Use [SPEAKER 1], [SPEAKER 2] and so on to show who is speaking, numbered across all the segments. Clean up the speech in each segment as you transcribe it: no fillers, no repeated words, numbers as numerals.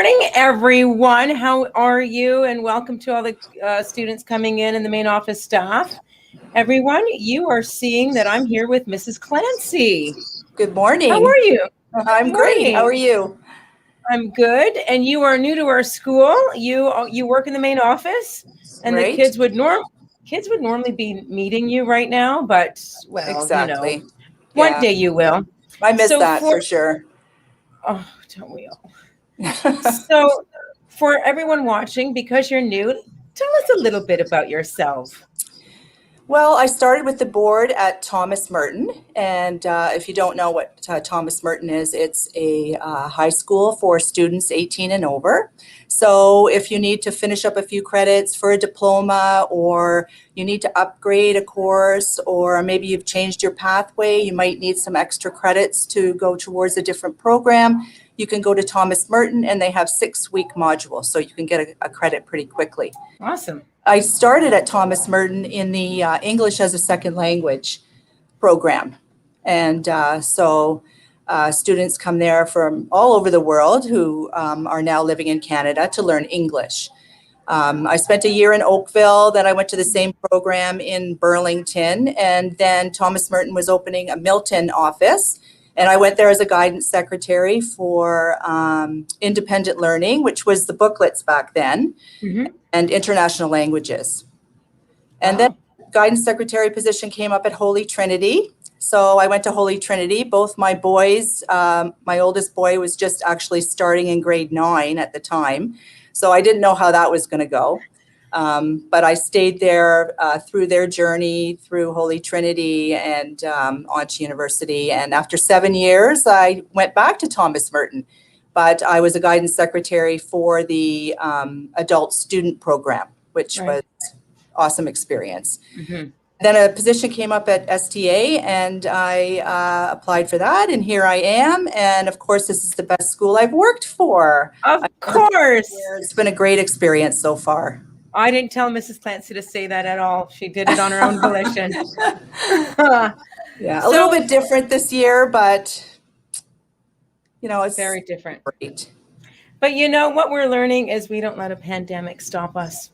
[SPEAKER 1] morning, everyone. How are you? And welcome to all the students coming in and the main office staff. Everyone, you are seeing that I'm here with Mrs. Clancy.
[SPEAKER 2] Good morning.
[SPEAKER 1] How are you?
[SPEAKER 2] I'm great. How are you?
[SPEAKER 1] I'm good. And you are new to our school. You work in the main office, and
[SPEAKER 2] Right.
[SPEAKER 1] the kids would normally be meeting you right now, but well,
[SPEAKER 2] Exactly.
[SPEAKER 1] you know, one day you will.
[SPEAKER 2] I miss that for sure.
[SPEAKER 1] Oh, don't we all? So, for everyone watching, because you're new, tell us a little bit about yourself.
[SPEAKER 2] Well, I started with the board at Thomas Merton, and if you don't know what Thomas Merton is, it's a high school for students 18 and over. So if you need to finish up a few credits for a diploma, or you need to upgrade a course, or maybe you've changed your pathway, you might need some extra credits to go towards a different program, you can go to Thomas Merton, and they have 6-week modules, so you can get a credit pretty quickly.
[SPEAKER 1] Awesome.
[SPEAKER 2] I started at Thomas Merton in the English as a Second Language program. And so students come there from all over the world who are now living in Canada to learn English. I spent a year in Oakville, then I went to the same program in Burlington, and then Thomas Merton was opening a Milton office. And I went there as a guidance secretary for independent learning, which was the booklets back then, and international languages. And then guidance secretary position came up at Holy Trinity. So I went to Holy Trinity. Both my boys, my oldest boy was just actually starting in grade 9 at the time. So I didn't know how that was going to go. But I stayed there through their journey through Holy Trinity and on to university. And after 7 years, I went back to Thomas Merton. But I was a guidance secretary for the adult student program, which was awesome experience. Then a position came up at STA, and I applied for that, and here I am. And of course, this is the best school I've worked for.
[SPEAKER 1] Of course.
[SPEAKER 2] It's been a great experience so far.
[SPEAKER 1] I didn't tell Mrs. Clancy to say that at all. She did it on her own volition.
[SPEAKER 2] Yeah, a little bit different this year, but you know, it's
[SPEAKER 1] very different.
[SPEAKER 2] Great.
[SPEAKER 1] But you know what we're learning is we don't let a pandemic stop us.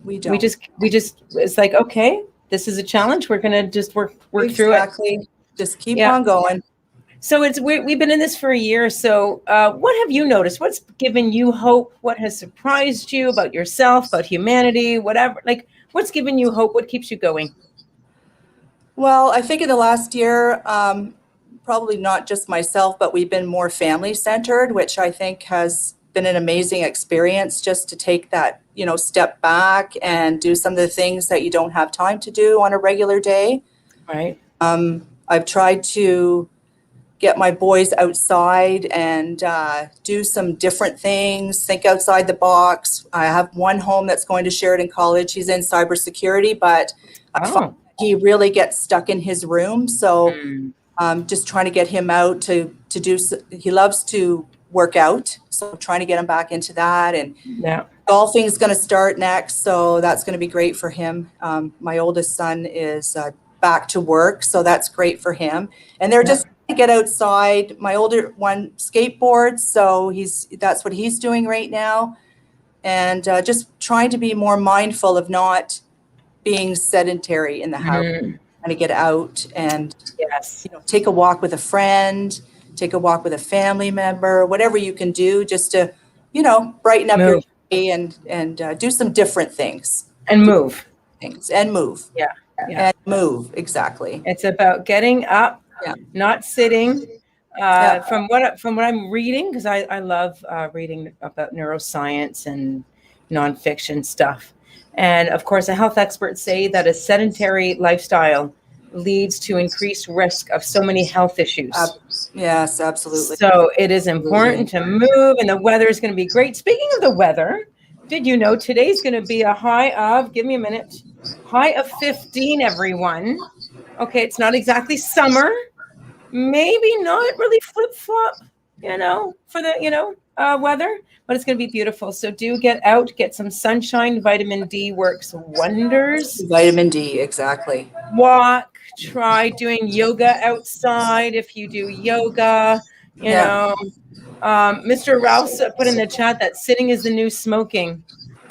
[SPEAKER 2] We don't.
[SPEAKER 1] We just it's like, okay, this is a challenge. We're gonna just work through it.
[SPEAKER 2] Just keep on going.
[SPEAKER 1] So we've been in this for a year. So what have you noticed? What's given you hope? What has surprised you about yourself, about humanity, whatever? Like, what's given you hope? What keeps you going?
[SPEAKER 2] Well, I think in the last year, probably not just myself, but we've been more family centered, which I think has been an amazing experience, just to take that, you know, step back and do some of the things that you don't have time to do on a regular day.
[SPEAKER 1] Right.
[SPEAKER 2] I've tried to get my boys outside and do some different things, think outside the box. I have one home that's going to Sheridan College. He's in cybersecurity, but I find he really gets stuck in his room. So just trying to get him out to do, he loves to work out. So I'm trying to get him back into that. And golfing is going to start next. So that's going to be great for him. My oldest son is back to work. So that's great for him. And they're just to get outside. My older one skateboards, so that's what he's doing right now, and just trying to be more mindful of not being sedentary in the house, trying to get out and take a walk with a friend, take a walk with a family member, whatever you can do just to brighten up your day and do some different things
[SPEAKER 1] and move
[SPEAKER 2] and move and move. Exactly.
[SPEAKER 1] It's about getting up. Not sitting. From what I'm reading, because I love reading about neuroscience and nonfiction stuff, and of course, the health experts say that a sedentary lifestyle leads to increased risk of so many health issues.
[SPEAKER 2] Yes, absolutely.
[SPEAKER 1] So it is important to move, and the weather is going to be great. Speaking of the weather, did you know today's going to be a high of? Give me a minute. High of 15. Everyone. Okay, it's not exactly summer. Maybe not really flip-flop, for the, weather, but it's going to be beautiful. So do get out, get some sunshine. Vitamin D works wonders.
[SPEAKER 2] Vitamin D, exactly.
[SPEAKER 1] Walk, try doing yoga outside if you do yoga, Mr. Ralph's put in the chat that sitting is the new smoking.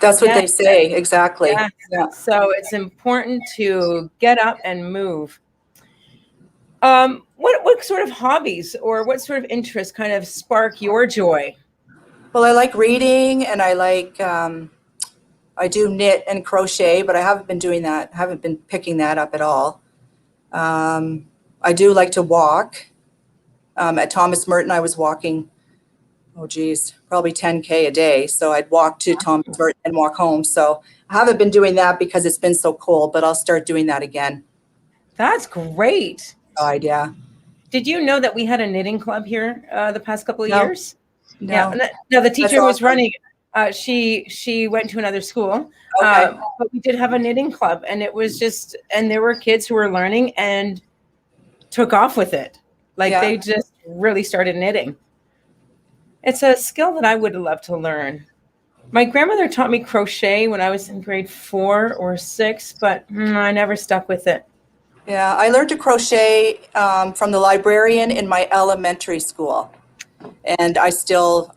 [SPEAKER 2] That's what they say. Exactly.
[SPEAKER 1] Yes.
[SPEAKER 2] Yeah.
[SPEAKER 1] So it's important to get up and move. What sort of hobbies or what sort of interests kind of spark your joy?
[SPEAKER 2] Well, I like reading, and I like I do knit and crochet, but I haven't been doing that. Haven't been picking that up at all. I do like to walk. At Thomas Merton, I was walking, probably 10K a day. So I'd walk to Thomas Merton and walk home. So I haven't been doing that because it's been so cold, but I'll start doing that again.
[SPEAKER 1] That's great.
[SPEAKER 2] Yeah.
[SPEAKER 1] Did you know that we had a knitting club here the past couple of years?
[SPEAKER 2] No.
[SPEAKER 1] Yeah. No, the teacher who was
[SPEAKER 2] awesome.
[SPEAKER 1] running it, she went to another school.
[SPEAKER 2] Okay.
[SPEAKER 1] But we did have a knitting club, and it was and there were kids who were learning and took off with it. Like they just really started knitting. It's a skill that I would love to learn. My grandmother taught me crochet when I was in grade 4 or 6, but I never stuck with it.
[SPEAKER 2] Yeah, I learned to crochet from the librarian in my elementary school, and I still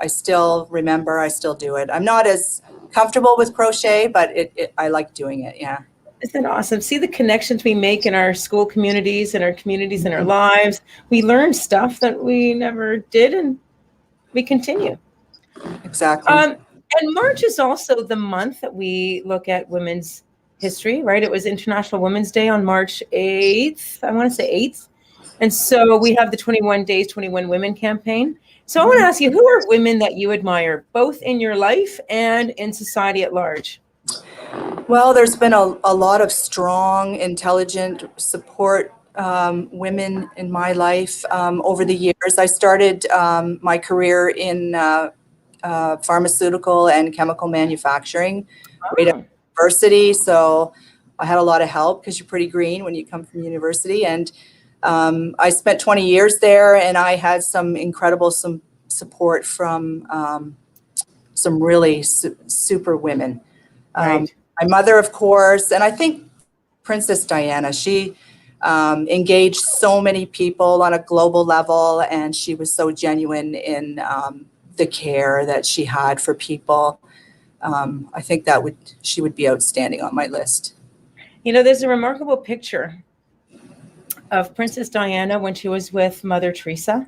[SPEAKER 2] remember. I still do it. I'm not as comfortable with crochet, but I like doing it. Yeah.
[SPEAKER 1] Isn't that awesome? See the connections we make in our school communities and our communities in our lives. We learn stuff that we never did, and we continue.
[SPEAKER 2] Exactly.
[SPEAKER 1] And March is also the month that we look at women's history, right? It was International Women's Day on March 8th. I want to say 8th. And so we have the 21 Days, 21 Women campaign. So I want to ask you, who are women that you admire, both in your life and in society at large?
[SPEAKER 2] Well, there's been a lot of strong, intelligent support women in my life over the years. I started my career in pharmaceutical and chemical manufacturing right at university. So I had a lot of help because you're pretty green when you come from university. And I spent 20 years there, and I had some incredible support from some really super women.
[SPEAKER 1] Right.
[SPEAKER 2] My mother, of course, and I think Princess Diana, she engaged so many people on a global level, and she was so genuine in the care that she had for people. I think she would be outstanding on my list.
[SPEAKER 1] You know, there's a remarkable picture of Princess Diana when she was with Mother Teresa.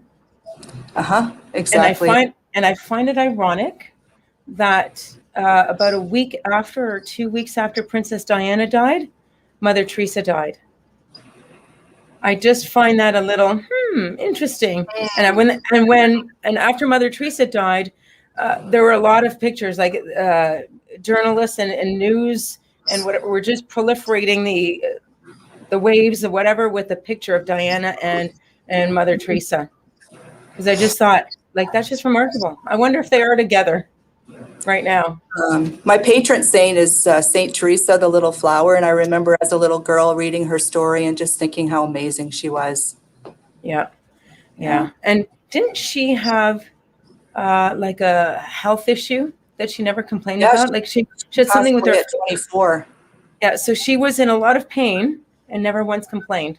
[SPEAKER 2] Exactly.
[SPEAKER 1] And I find it ironic that about a week after or 2 weeks after Princess Diana died, Mother Teresa died. I just find that a little interesting. And after Mother Teresa died, there were a lot of pictures, like journalists and news and what were just proliferating the waves of whatever with the picture of Diana and Mother Teresa. Because I just thought, like, that's just remarkable. I wonder if they are together right now.
[SPEAKER 2] My patron saint is Saint Teresa, the Little Flower, and I remember as a little girl reading her story and just thinking how amazing she was.
[SPEAKER 1] Yeah. And didn't she have like a health issue that she never complained about? Like she had something with her.
[SPEAKER 2] At 24.
[SPEAKER 1] Yeah, so she was in a lot of pain and never once complained.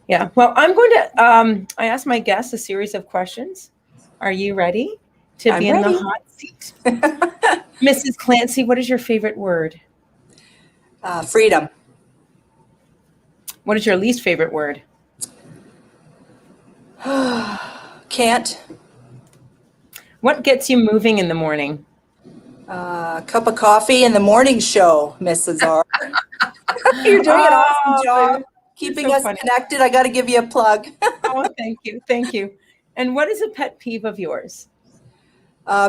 [SPEAKER 1] Yeah. Well, I'm going to. I asked my guests a series of questions. Are you ready to be in the hot seat? Mrs. Clancy, what is your favorite word?
[SPEAKER 2] Freedom.
[SPEAKER 1] What is your least favorite word?
[SPEAKER 2] Can't.
[SPEAKER 1] What gets you moving in the morning?
[SPEAKER 2] Cup of coffee in the morning show, Mrs. R. You're doing an awesome job. Keeping us connected. I got to give you a plug.
[SPEAKER 1] Oh, thank you. And what is a pet peeve of yours?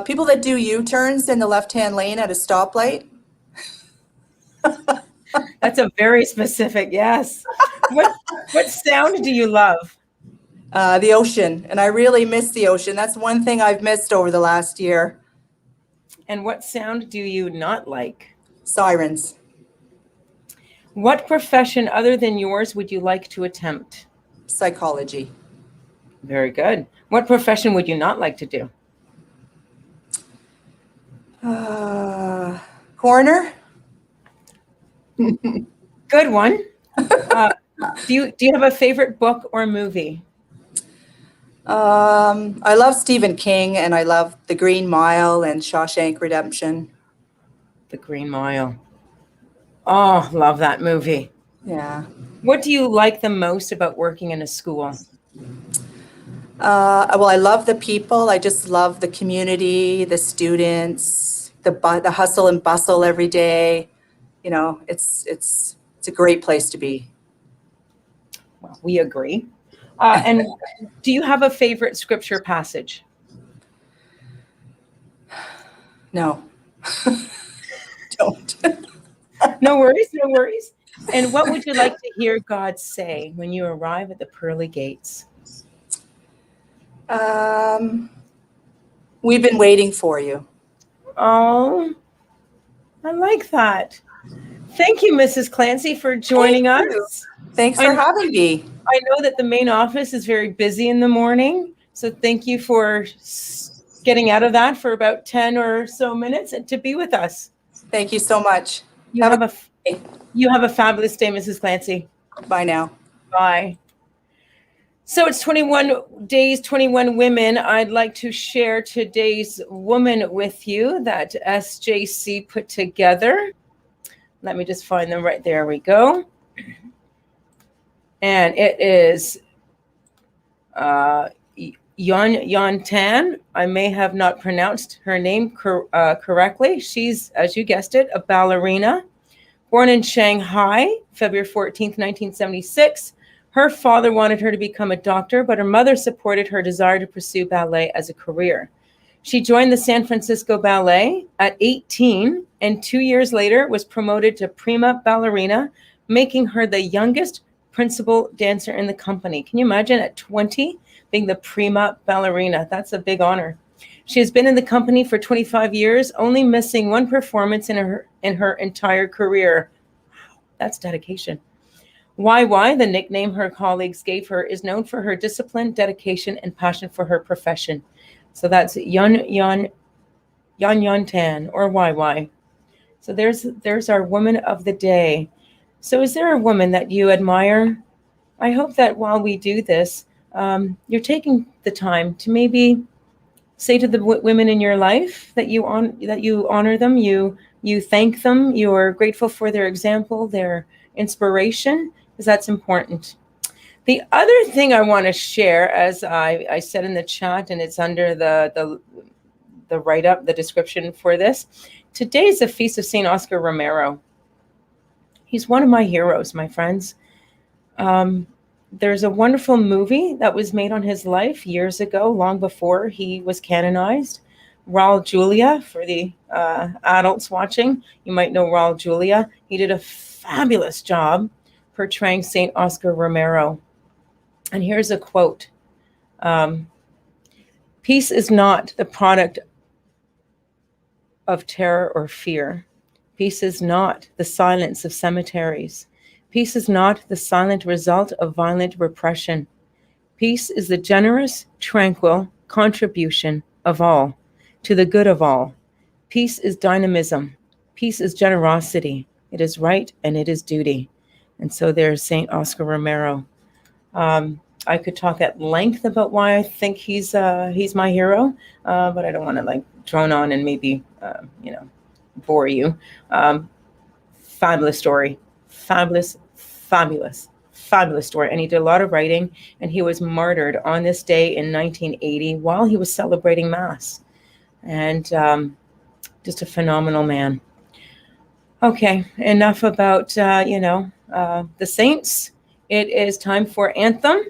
[SPEAKER 2] People that do U-turns in the left-hand lane at a stoplight.
[SPEAKER 1] That's a very specific, yes. What sound do you love?
[SPEAKER 2] The ocean, and I really miss the ocean. That's one thing I've missed over the last year.
[SPEAKER 1] And what sound do you not like?
[SPEAKER 2] Sirens.
[SPEAKER 1] What profession other than yours would you like to attempt?
[SPEAKER 2] Psychology.
[SPEAKER 1] Very good. What profession would you not like to do?
[SPEAKER 2] Coroner.
[SPEAKER 1] Good one. Do you have a favorite book or movie?
[SPEAKER 2] I love Stephen King, and I love The Green Mile and Shawshank Redemption.
[SPEAKER 1] The Green Mile. Oh, love that movie.
[SPEAKER 2] Yeah.
[SPEAKER 1] What do you like the most about working in a school?
[SPEAKER 2] Well, I love the people. I just love the community, the students, the hustle and bustle every day. You know, it's a great place to be.
[SPEAKER 1] Well, we agree. And do you have a favorite scripture passage?
[SPEAKER 2] No, don't.
[SPEAKER 1] No worries, no worries. And what would you like to hear God say when you arrive at the pearly gates?
[SPEAKER 2] We've been waiting for you.
[SPEAKER 1] Oh, I like that. Thank you, Mrs. Clancy, for joining us.
[SPEAKER 2] Thanks for having me.
[SPEAKER 1] I know that the main office is very busy in the morning, so thank you for getting out of that for about 10 or so minutes and to be with us.
[SPEAKER 2] Thank you so much.
[SPEAKER 1] You have a fabulous day, Mrs. Clancy.
[SPEAKER 2] Bye now.
[SPEAKER 1] Bye. So it's 21 days, 21 women. I'd like to share today's woman with you that SJC put together. Let me just find them right there. We go. And it is Yon Tan. I may have not pronounced her name correctly. She's, as you guessed it, a ballerina. Born in Shanghai, February 14th, 1976. Her father wanted her to become a doctor, but her mother supported her desire to pursue ballet as a career. She joined the San Francisco Ballet at 18, and 2 years later was promoted to prima ballerina, making her the youngest principal dancer in the company. Can you imagine at 20 being the prima ballerina? That's a big honor. She has been in the company for 25 years, only missing one performance in her entire career. Wow, that's dedication. YY, the nickname her colleagues gave her, is known for her discipline, dedication, and passion for her profession. So that's Yan Tan, or YY. So there's our woman of the day. So is there a woman that you admire? I hope that while we do this, you're taking the time to maybe say to the women in your life that you honor them, you thank them, you're grateful for their example, their inspiration, because that's important. The other thing I want to share, as I said in the chat, and it's under the write-up, the description for this, today is the feast of St. Oscar Romero. He's one of my heroes, my friends. There's a wonderful movie that was made on his life years ago, long before he was canonized. Raul Julia, for the adults watching, you might know Raul Julia. He did a fabulous job portraying St. Oscar Romero. And here's a quote. Peace is not the product of terror or fear. Peace is not the silence of cemeteries. Peace is not the silent result of violent repression. Peace is the generous, tranquil contribution of all to the good of all. Peace is dynamism. Peace is generosity. It is right and it is duty. And so there's St. Oscar Romero. I could talk at length about why I think he's my hero, but I don't want to drone on and maybe bore you. Fabulous story, fabulous story. And he did a lot of writing, and he was martyred on this day in 1980 while he was celebrating Mass. And just a phenomenal man. Okay, enough about the saints. It is time for Anthem.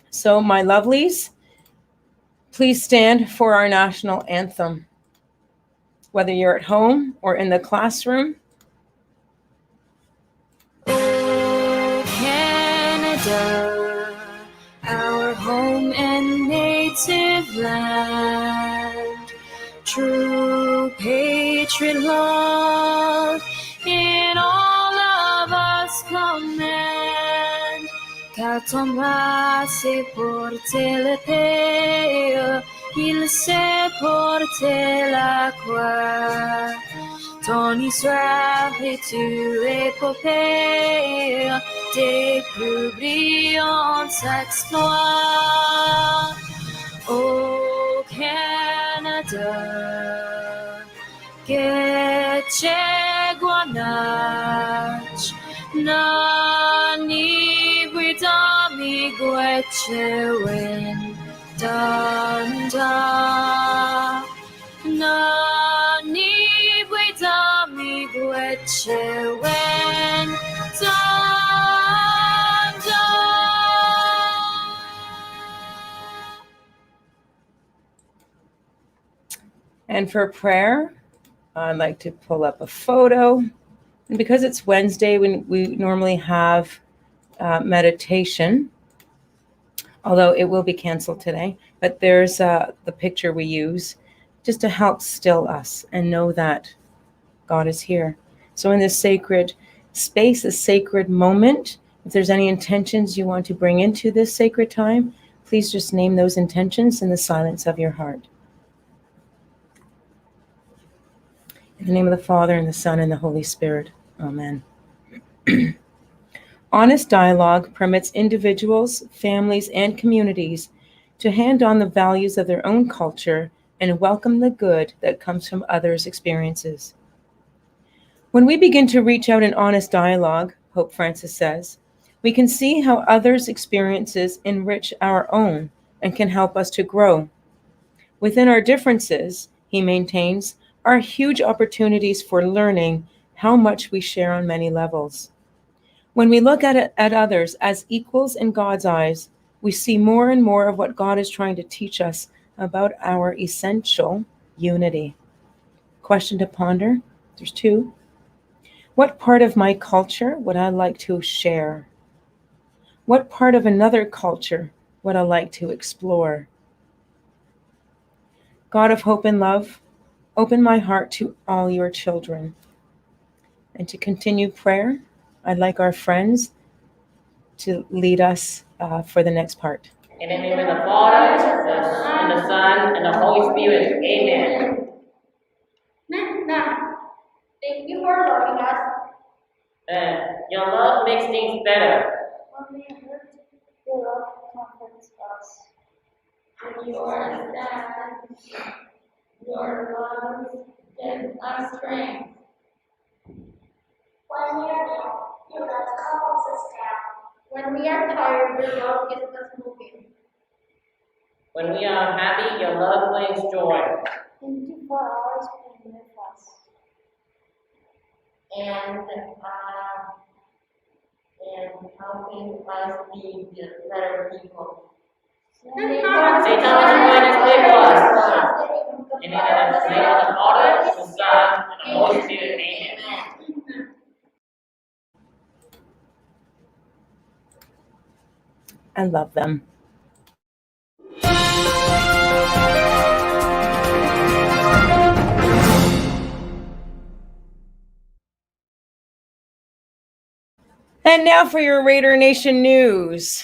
[SPEAKER 1] So my lovelies, please stand for our national anthem. Whether you're at home or in the classroom.
[SPEAKER 3] Oh, Canada, our home and native land, true patriot love in all of us command. Car ton bras s'est porté l'épée, il s'est porté la croix. ton histoire est une épopée des plus brillants exploits. Au Canada, que cheguanach, nani britami gwechewin, danda, nani britami gwechewin, danda.
[SPEAKER 1] And for prayer, I'd like to pull up a photo. And because it's Wednesday, when we normally have meditation, although it will be canceled today, but there's the picture we use just to help still us and know that God is here. So in this sacred space, a sacred moment, if there's any intentions you want to bring into this sacred time, please just name those intentions in the silence of your heart. In the name of the Father, and the Son, and the Holy Spirit. Amen. Honest dialogue permits individuals, families, and communities to hand on the values of their own culture and welcome the good that comes from others' experiences. When we begin to reach out in honest dialogue, Pope Francis says, we can see how others' experiences enrich our own and can help us to grow. Within our differences, he maintains, are huge opportunities for learning how much we share on many levels. When we look at others as equals in God's eyes, we see more and more of what God is trying to teach us about our essential unity. Question to ponder. There's two. What part of my culture would I like to share? What part of another culture would I like to explore? God of hope and love, open my heart to all your children. And to continue prayer, I'd like our friends to lead us for the next part.
[SPEAKER 4] In the name of the Father, and the Son, and the Holy Spirit. Amen.
[SPEAKER 5] Thank you for loving us.
[SPEAKER 4] Your love makes things better.
[SPEAKER 5] When we hurt, your love comforts us. When you are sad, your love gives us strength. When we are ill, your love calms us down. When we are tired, your love gets us moving.
[SPEAKER 4] When we are happy, your love brings joy.
[SPEAKER 5] Thank you for always being with us. And helping us be better people.
[SPEAKER 4] Say Thomas and Aquinas, pray for us. In the name of the Father, the Son, and the Holy Spirit. Amen.
[SPEAKER 1] I love them. And now for your Raider Nation news.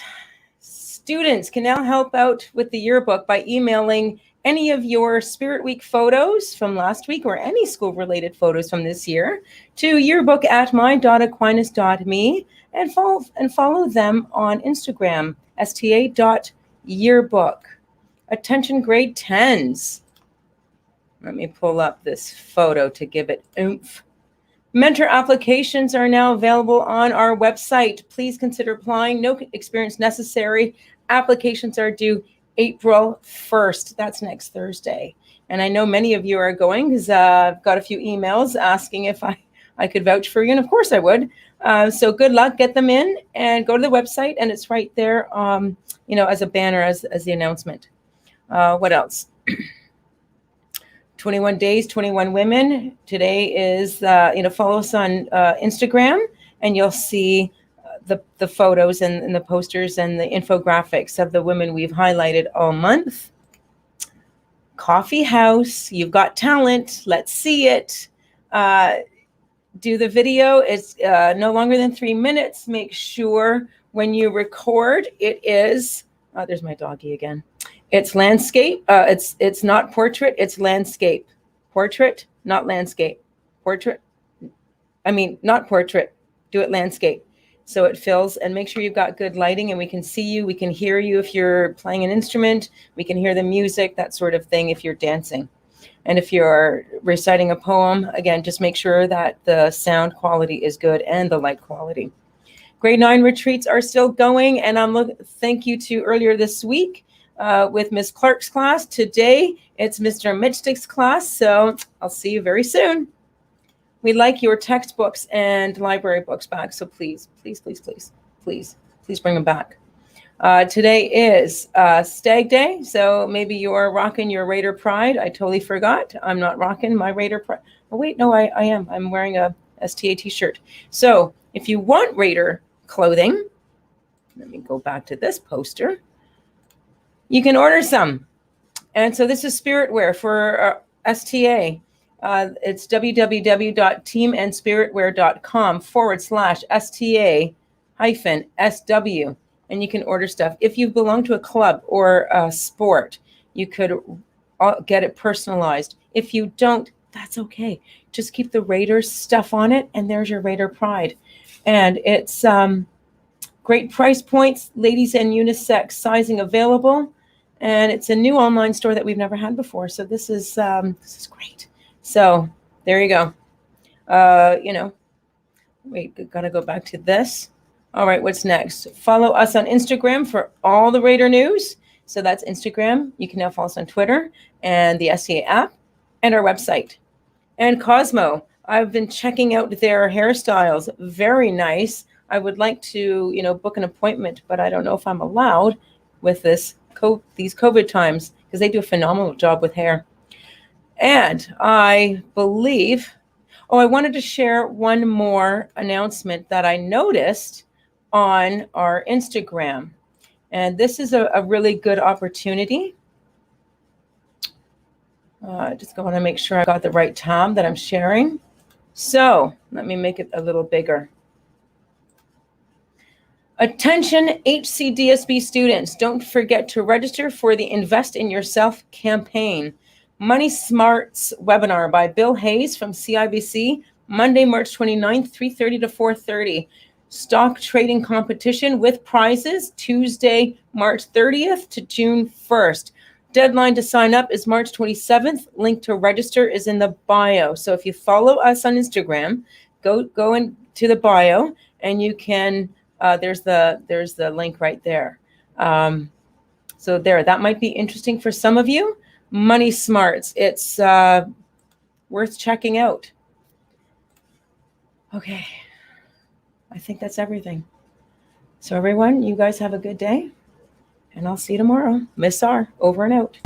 [SPEAKER 1] Students can now help out with the yearbook by emailing any of your Spirit Week photos from last week or any school-related photos from this year to yearbook@my.aquinas.me and follow them on Instagram, sta.yearbook. Attention grade 10s. Let me pull up this photo to give it oomph. Mentor applications are now available on our website. Please consider applying. No experience necessary. Applications are due April 1st. That's next Thursday. And I know many of you are going because I've got a few emails asking if I could vouch for you. And of course I would. So good luck. Get them in and go to the website. And it's right there, as a banner, as the announcement. What else? 21 days, 21 women. Today is, follow us on Instagram and you'll see the photos and the posters and the infographics of the women we've highlighted all month. Coffee House, you've got talent. Let's see it. Do the video. It's no longer than 3 minutes. Make sure when you record, it is, there's my doggy again. It's landscape. It's not portrait. It's landscape. Portrait, not landscape. portrait. Not portrait, do it landscape. So it fills, and make sure you've got good lighting and we can see you, we can hear you if you're playing an instrument, we can hear the music, that sort of thing if you're dancing. And if you're reciting a poem, again, just make sure that the sound quality is good and the light quality. Grade 9 retreats are still going, and thank you to earlier this week with Ms. Clark's class. Today, it's Mr. Mitchtick's class, so I'll see you very soon. We like your textbooks and library books back, so please, please, please, please, please, please bring them back. Today is Stag Day, so maybe you're rocking your Raider Pride. I totally forgot. I'm not rocking my Raider Pride. Oh, wait, no, I am. I'm wearing a STA t-shirt. So if you want Raider clothing, let me go back to this poster. You can order some. And so this is spirit wear for STA. It's www.teamandspiritwear.com/STA-SW. And you can order stuff. If you belong to a club or a sport, you could get it personalized. If you don't, that's okay. Just keep the Raiders stuff on it, and there's your Raider Pride. And it's great price points, ladies and unisex sizing available. And it's a new online store that we've never had before. So this is great. So there you go. Wait, gotta go back to this. All right, what's next? Follow us on Instagram for all the Raider news. So that's Instagram. You can now follow us on Twitter and the SCA app and our website. And Cosmo, I've been checking out their hairstyles. Very nice. I would like to, book an appointment, but I don't know if I'm allowed with these COVID times, because they do a phenomenal job with hair. And I believe, I wanted to share one more announcement that I noticed on our Instagram. And this is a really good opportunity. Just want to make sure I got the right tab that I'm sharing. So let me make it a little bigger. Attention HCDSB students, don't forget to register for the Invest in Yourself campaign. Money Smarts webinar by Bill Hayes from CIBC, Monday, March 29th, 3:30 to 4:30. Stock trading competition with prizes, Tuesday, March 30th to June 1st. Deadline to sign up is March 27th. Link to register is in the bio. So if you follow us on Instagram, go into the bio and you can, there's the link right there. So that might be interesting for some of you. Money Smarts, it's worth checking out. Okay, I think that's everything. So everyone, you guys have a good day, and I'll see you tomorrow. Miss R, over and out.